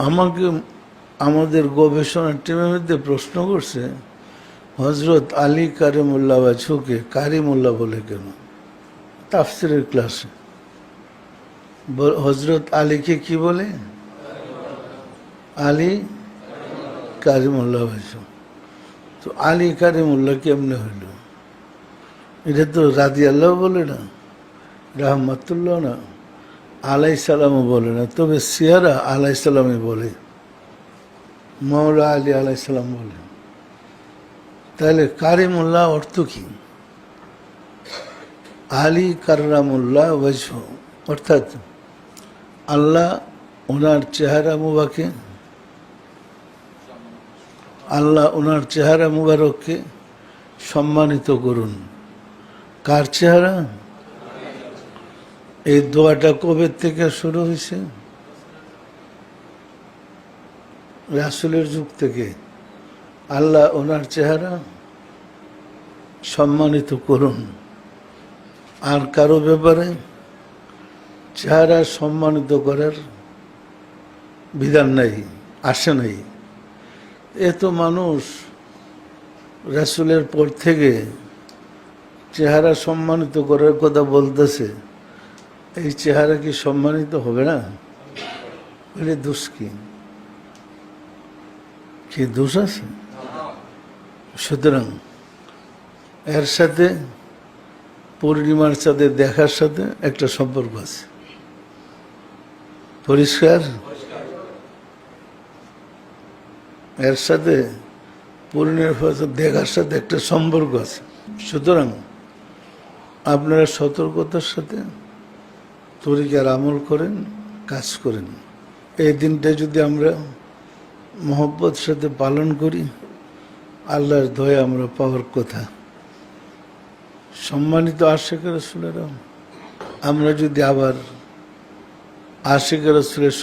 আমাকে আমাদের গবেষণা টিমের মধ্যে প্রশ্ন করছে, হজরত আলী কারিমুল্লাহ বাছুকে কারিমুল্লাহ বলে কেন? তাফসিরের ক্লাসে হজরত আলীকে কি বলে? আলী কারিমুল্লাহ বাছু। তো আলী কারিমুল্লাহ কেমনে হইল? এটা তো রাজি আল্লাহ বলে না, রাহমাতুল্লাহ না, আলাই সালামও বলে না, তবে সিয়ারা আলাই সালামে বলে, মাওলা আলী আলাই সালাম বলে। তাহলে কারিমুল্লাহ অর্থ কি? আলী কাররামুল্লাহ ওয়াজহ, অর্থাৎ আল্লাহ ওনার চেহারা মুবারকে, আল্লাহ ওনার চেহারা মুবারককে সম্মানিত করুন। কার চেহারা? এই দোয়াটা কবে থেকে শুরু হয়েছে? রাসূলের যুগ থেকে। আল্লাহ ওনার চেহারা সম্মানিত করুন। আর কারো ব্যাপারে চেহারা সম্মানিত করার বিধান নাই, আসে নাই। এত মানুষ রাসূলের পর থেকে চেহারা সম্মানিত করার কথা বলতেছে, এই চেহারা কি সম্মানিত হবে না? বলে দোষ কি? কি দোষ আছে? সুতরাং এর সাথে পূর্ণিমার সাথে দেখার সাথে একটা সম্পর্ক আছে, পরিষ্কার। এর সাথে পূর্ণিমার দেখার সাথে একটা সম্পর্ক আছে। সুতরাং আপনারা সতর্কতার সাথে তরিকার আমল করেন, কাজ করেন। এই দিনটা যদি আমরা মহব্বত সাথে পালন করি, আল্লাহর দয়া আমরা পাওয়ার কথা। সম্মানিত আশিক রাসূলেরা, আমরা যদি আবার আশিক রাসূলের